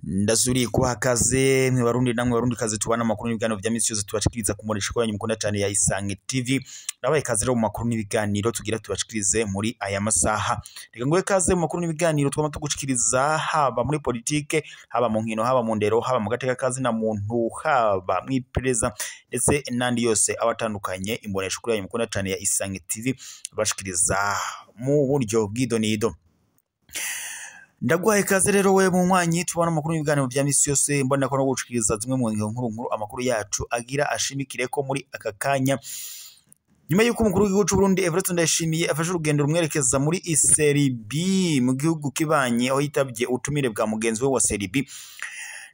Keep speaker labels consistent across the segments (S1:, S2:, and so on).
S1: Ndasuriye kuha kaze mwe barundi namwe barundi kaze tubana makuru n'ibiganiro vya misi yose tubashikiriza ku murisho ko mukunda cyane ya Isange TV. Nabaye kaze rero mu makuru n'ibiganiro tugira tubashikirize muri aya masaha. Reka ngoye kaze mu makuru n'ibiganiro twama tugushikiriza haba muri politike, haba mu nkino, haba mu ndero, haba mu gateka kazi na muntu, haba mwipereza ndetse nandi yose abatandukanye imbonesha kuri mukunda cyane ya Isange TV bashikiriza mu buryo bw'idonido. Ndagwaye kaze rero we munywanyi tubana makuru n'ibiganiro vya misi yose mbona ko no gushikiriza zimwe mu nkuru amakuru yacu agira ashimikire ko muri aka kanya. Nyuma yuko umukuru w'igihugu cy'u Burundi Everton Ndayishimiye afashe urugendo rumwerekeza muri Serbia mu gihugu kibanye aho yitabye ubutumire bwa mugenzi we wa Serbia.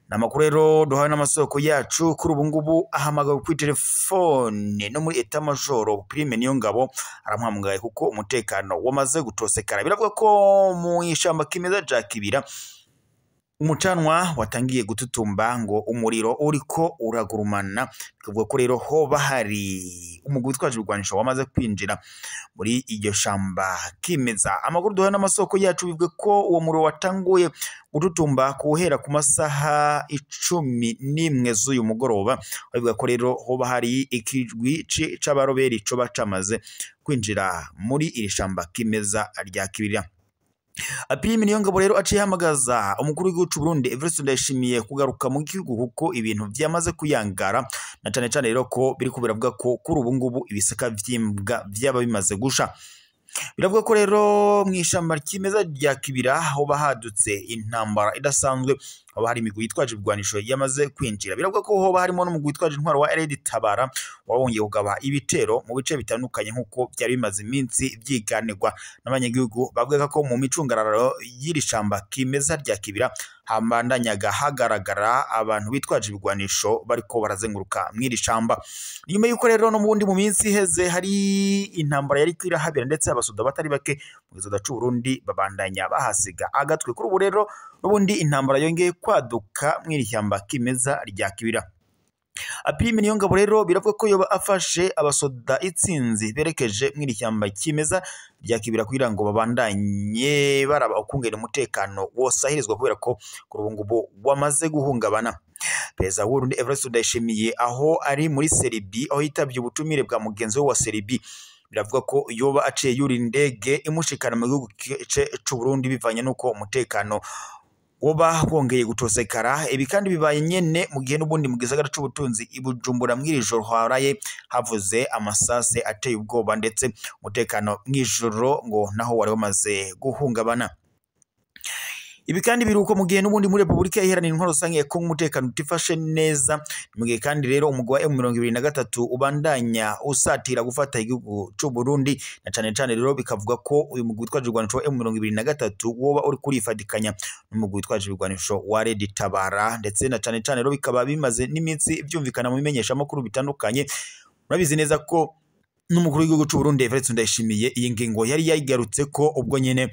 S1: Namakuru rero duhawe n'amasoko yacu kuri ubu ngubu ahamagawe kuri telefone no muri etat major Prime Niyongabo aramuhamagaye kuko umutekano wamaze gutosekara. Biravuga ko mu ishamba kimeza ja Kibira umucanwa watangiye gututumba ngo umuriro uriko uragurumana. Bikavuga ko rero hoba hari umugwi witwaje urwanisho wamaze kwinjira muri iryo shamba kimeza. Amakuru duhawe n'amasoko yacu bivuga ko uwo muriro watanguye gututumba kuhera ku masaha 11 z'uyu mugoroba. Bivuga ko rero hoba hari ikijwi c'abaroberi co bacamaze kwinjira muri iri shamba kimeza rya Kibira. Prime Niyongabo rero aciye hamagaza umukuru w'igihugu cy'u Burundi Everton Ndayishimiye kugaruka mu gihugu kuko ibintu byamaze kuyangara, na cyane rero ko biri kubiravuga ko kuri ubu ngubu ibisaka vyimbwa byaba bimaze gusha. Biravuga ko rero mu ishamba kimeza rya Kibira ho bahadutse intambara idasanzwe, hoba hari imigwi yitwaje ibigwanisho yamaze kwinjira. Biravuga ko hoba harimo n'umugwi witwaje intwaro wa RD Tabara wabongeye kugaba ibitero mu bice bitandukanye nkuko byari bimaze iminsi vyiganirwa n'abanyagihugu. Bavuga ko mu micungararo y'iri shamba kimeza rya Kibira hambandanyaga hagaragara abantu bitwaje ibigwanisho bariko barazenguruka mw'iri shamba. Nyuma yuko rero no mu minsi heze hari intambara yari kwirahabera ndetse abasoda batari bake mu gisoda cy'u Burundi babandanya bahasiga agatwe. Kuri ubu rero n'ubundi intambara yongeye kwaduka mw'iri shamba kimeza rya Kibira. Prime Niyongabo rero biravuga ko yoba afashe abasoda itsinzi berekeje mw'iri shamba kimeza rya Kibira kugira ngo babandanye baraba ukungera umutekano wosahirizwa kubera ko kuri ubu ngubu wamaze guhungabana. Perezida w'u Burundi Everton Ndayishimiye aho ari muri Serbia aho yitabye ubutumire bwa mugenzi we wa Serbia. Biravuga ko yoba aciye yuri indege imushikana mu gihugu cy'u Burundi bivanye nuko umutekano woba wongeye gutosekara. Ibi kandi bibaye nyene mu gihe n'ubundi mu gisagara c'ubutunzi ibujumbura mw'iri joro haraye havuze amasase ateye ubwoba ndetse umutekano mw'ijoro ngo naho wari wamaze guhungabana. Ibi kandi biruko mu gihe n'ubundi muri Republika Iharanira Intwaro Rusange ko umutekano utifashe neza. Mu gihe kandi rero umugwa wa M23 ubandanya usatira gufata igihugu cy'u Burundi, na cyane rero bikavuga ko uyu mugwi witwaje urwanisho M23 woba uri kurifadikanya n'umugwi witwaje urwanisho wa RD Tabara, ndetse na cyane rero bikaba bimaze n'iminsi byumvikana mu bimenyesha makuru bitandukanye. Murabizi neza ko n'umukuru w'igihugu cy'u Burundi Everton Ndayishimiye iyi ngingo yari yayigarutse ko ubwo nyene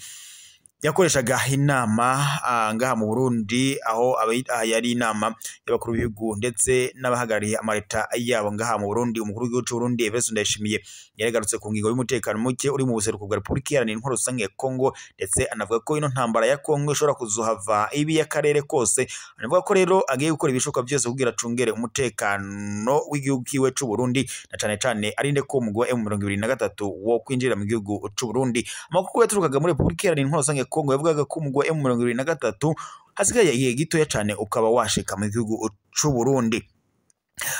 S1: yakoreshaga inama ngaha mu Burundi, aho yari inama y'abakuru b'ibihugu ndetse n'abahagarariye amareta yabo ngaha mu Burundi. Umukuru w'igihugu cy'u Burundi Everton Ndayishimiye yaragarutse ku ngingo y'umutekano muke uri mu buseruko bwa Republika Iharanira Intwaro Rusange ya Kongo, ndetse anavuga ko ino ntambara ya Kongo ishobora kuzohava ibi y'akarere kose. Anavuga ko rero agiye gukora ibishoboka byose kugira acungere umutekano w'igihugu kiwe cy'u Burundi, na cyane arinde ko umugwi wa M23 wo kwinjira mu gihugu cy'u Burundi. Amakuru yaturukaga muri Republika Iharanira Intwaro Rusange Kongo yavugaga ko umugwi wa M23 hasigaye igihe gitoya cyane ukaba washika mu gihugu cy'u Burundi.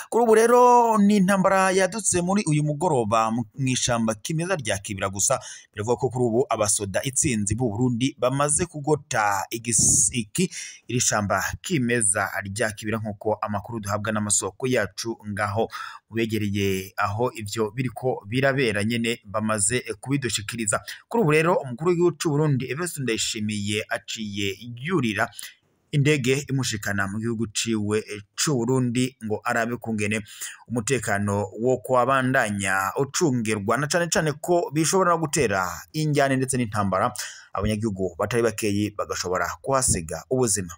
S1: Kuri ubu rero ni intambara yadutse muri uyu mugoroba mu ishamba kimeza rya Kibira. Gusa biravuga ko kuri ubu abasoda itsinzi b'u Burundi bamaze kugota igisiki iri shamba kimeza rya Kibira nkuko amakuru duhabwa n'amasoko yacu ngaho ubegereye aho ivyo biriko birabera nyene bamaze kubidushikiriza. Kuri ubu rero umukuru w'igihugu cy'u Burundi Everton Ndayishimiye aciye yurira indege imushikana mu gihugu ciwe cy'u Burundi ngo arabe kungene umutekano wo kwabandanya ucungerwa, na cyane ko bishobora gutera injyane ndetse n'intambara abanyagihugu batari bakeyi bagashobora kuhasiga ubuzima.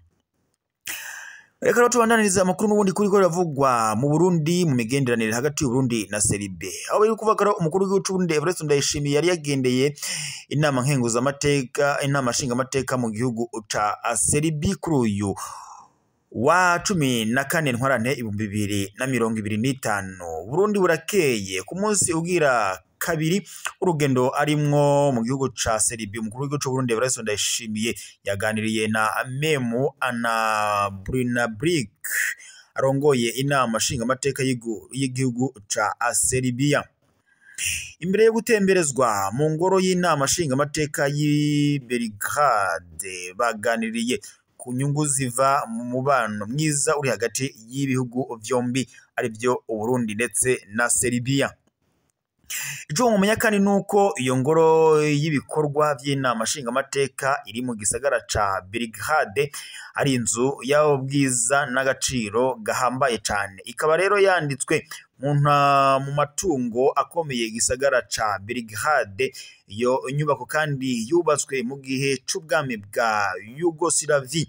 S1: Reka rero tubandaniriza amakuru n'ubundi kuri ko ravugwa mu Burundi mu migenderanire hagati y'u Burundi na Serbia. Aho biri kuvuga ko umukuru w'igihugu cy'u Burundi Evariste Ndayishimiye yari yagendeye inama nshinga amateka mu gihugu ca Serbia kuri uyu wa 14 ntwarante 2025. Burundi burakeye ku munsi ugira kabiri urugendo arimwo mu gihugu ca Serbia. Umukuru w'igihugu cy'u Burundi Evariste Ndayishimiye yaganiriye na Memu Ana Brnabić arongoye inama nshinga amateka y'igihugu ca Serbia. Imbere yo gutemberezwa mu ngoro y'inama nshinga amateka y'i Belgrade baganiriye ku nyungu ziva mu mubano mwiza uri hagati y'ibihugu vyombi ari byo Burundi ndetse na Serbia. Ico mumenya kandi nuko iyo ngoro y'ibikorwa by'inama nshinga amateka iri mu gisagara ca Belgrade ari inzu yawo bwiza n'agaciro gahambaye cyane. Ikaba rero yanditswe mu matungo akomeye gisagara ca Belgrade. Iyo nyubako kandi yubatswe mu gihe c'ubwami bwa Yugoslavia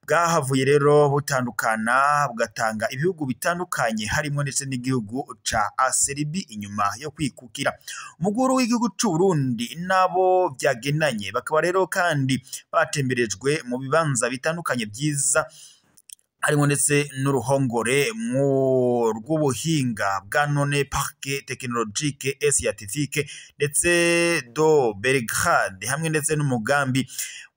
S1: bwahavuye rero butandukana bugatanga ibihugu bitandukanye harimo ndetse n'igihugu ca Serbia inyuma yo kwikukira. Umukuru w'igihugu cy'u Burundi nabo byagenanye bakaba rero kandi batemberejwe mu bibanza bitandukanye byiza harimo ndetse n'uruhongore mu rw'ubuhinga bwa none Parc Technologique et Scientifique ndetse do Belgrade hamwe ndetse n'umugambi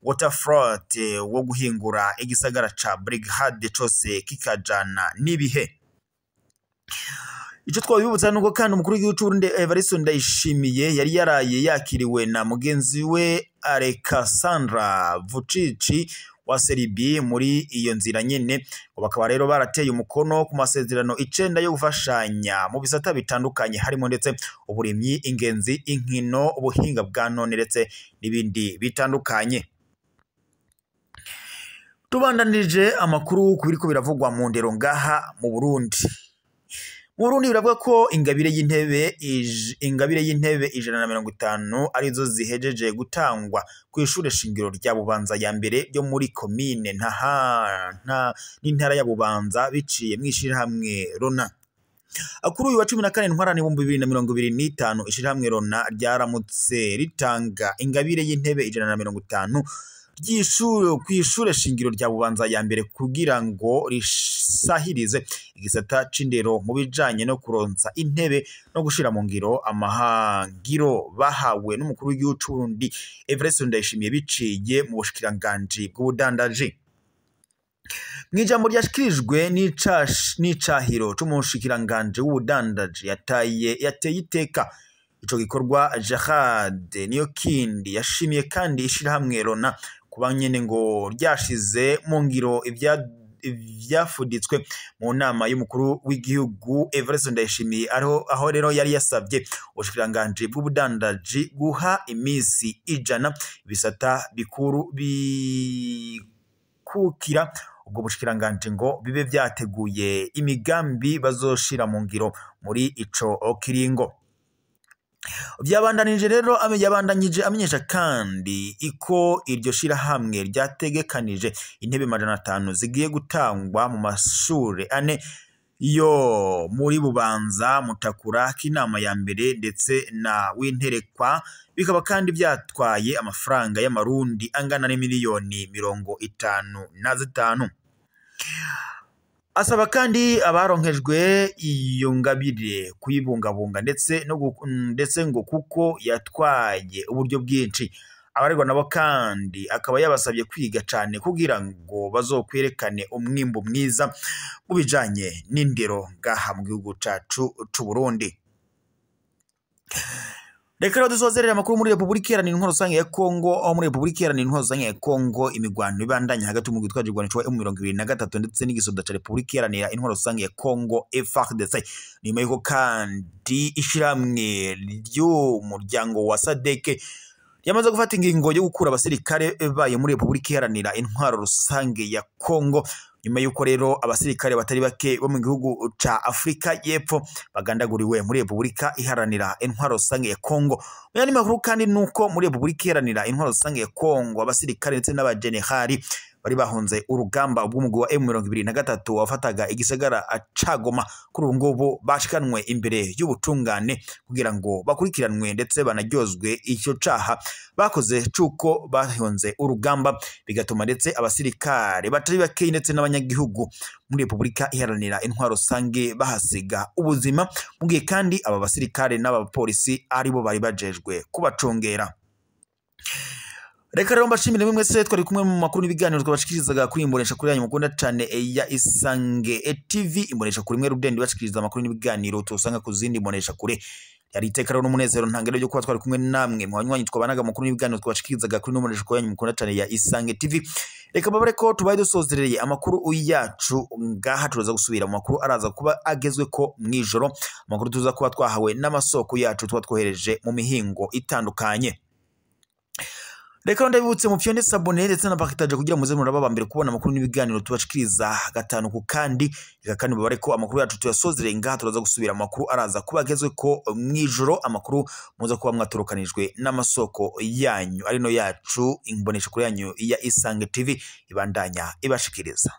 S1: Waterfront wo guhingura igisagara ca Belgrade cose kikajana nibihe. Ico twabibutsa nuko kandi umukuru w'igihugu cy'u Burundi Evariste Ndayishimiye yari yaraye yakiriwe na mugenzi we Aleksandar Vučić wa Serbia muri iyo nzira nyene. Bakaba rero barateye umukono ku masezerano 9 yo gufashanya mu bisata bitandukanye harimo ndetse uburimyi, ingenzi, inkino, ubuhinga bwa none ndetse n'ibindi bitandukanye. Tubandanije amakuru kubiriko biravugwa mu ndero ngaha mu Burundi. Mu Burundi biravuga ko ingabire y'intebe 150 arizo zihejeje gutangwa ku ishure shingiro rya Bubanza ya mbere ryo muri commune n'intara ya Bubanza biciye mwishirahamwe Rona. Akuru uyu wa 14 ntwarane 2025 ishirahamwe Rona ryaramutse ritanga ingabire y'intebe 150 kw'ishure shingiro rya Bubanza ya mbere kugira ngo risahirize igisata c'indero mu bijanye no kuronsa intebe no gushira mu ngiro amahangiro bahawe n'umukuru w'igihugu cy'u Burundi Evariste Ndayishimiye biciye mu bushikiranganje bw'ubudandaji. Mwijambo ryashikirijwe n'icahiro c'umushikiranganje w'ubudandaji yateye iteka ico gikorwa. Jahad Niyokindi yashimiye kandi ishirahamwe Rona kuba nyene ngo ryashize mu ngiro ivyafuditswe mu nama y'umukuru w'igihugu Evariste Ndayishimiye aho rero yari yasavye ubushikiranganje bw'ubudandaji guha imisi 100 bisata bikuru bikukira ubwo bushikiranganje ngo bibe vyateguye imigambi bazoshira mu ngiro muri ico kiringo. Vyabandanije rero yabandanyije amenyesha kandi iko iryo shirahamwe ryategekanije intebe 500 zigiye gutangwa mu mashure 4 yo muri Bubanza, Mutakura, Kinama ya mbere ndetse na Winterekwa. Bikaba kandi byatwaye amafaranga y'amarundi angana n'imiliyoni 55. Asaba kandi abaronkejwe iyo ngabire kuyibungabunga ndetse ngo kuko yatwaye uburyo bwinshi. Abaregwa nabo kandi akaba yabasabye kwiga cyane kugira ngo bazokwerekane umwimbo mwiza mu bijanye n'indero ngaha mu gihugu cacu c'u Burundi. Reka rero dusozerera amakuru muri Republika Iharanira Intwaro Rusange ya Kongo. Aho muri Republika Iharanira Intwaro Rusange ya Kongo imigwano ibandanya hagati mu gitwaje igwanisho wa M23 ndetse n'igisoda ca Republika Iharanira Intwaro Rusange ya Kongo FARDC. Nyuma yuko kandi ishiramwe ry'umuryango wa SADC yamaze gufata ingingo yo gukura abasirikare baye muri Republika Iharanira Intwaro Rusange ya Kongo. Nyuma yuko rero abasirikare batari bake bo mu gihugu ca Afrika y'Epfo bagandaguriwe muri Republika Iharanira Intwaro Rusange ya Kongo. Muyandi makuru kandi nuko muri Republika Iharanira Intwaro Rusange ya Kongo abasirikare ndetse n'abajenerali bari bahunze urugamba ubw'umugwi wa M23 wafataga igisagara ca Goma. Kuri ubu ngubu bashikanwe imbere y'ubutungane kugira ngo bakurikiranwe ndetse banaryozwe icyo caha bakoze cuko bahunze urugamba, bigatuma ndetse abasirikare batari bake ndetse n'abanyagihugu muri Republika Iharanira Intwaro Rusange bahasiga ubuzima, mu gihe kandi aba basirikare n'abapolisi aribo bari bajejwe kubacungera. Reka rero mbashimire mwe mwese twari kumwe mu makuru n'ibiganiro twabashikirizaga kuri imbonesha kuri yanyu mukunda cyane ya Isange TV. Imbonesha kuri mwe Rudende bashikiriza amakuru n'ibiganiro tusanga ku zindi imbonesha kure. Yari iteka rero n'umunezero ntangere yo kuba twari kumwe namwe mu banywanyi twabanaga amakuru n'ibiganiro twabashikirizaga kuri imbonesha kuri yanyu mukunda cyane ya Isange TV. Reka babare ko tubaye dusozereye amakuru yacu ngaha, turaza gusubira mu makuru araza kuba agezwe ko mwijoro, amakuru tuza kuba twahawe n'amasoko yacu tuba twohereje mu mihingo itandukanye. Reka ndabibutse mu fyonde sabone ndetse na bakitaje kugira muze muraba mbere kubona amakuru n'ibiganiro tubashikiriza gatanu ku kandi. Reka kandi babare ko amakuru yacu tuyasozereye ngaha, turaza gusubira amakuru araza kuba agezwe ko mwijoro, amakuru muza kuba mwatorokanijwe n'amasoko yanyu arino yacu imbonesha kuri yanyu ya Isange TV ibandanya ibashikiriza.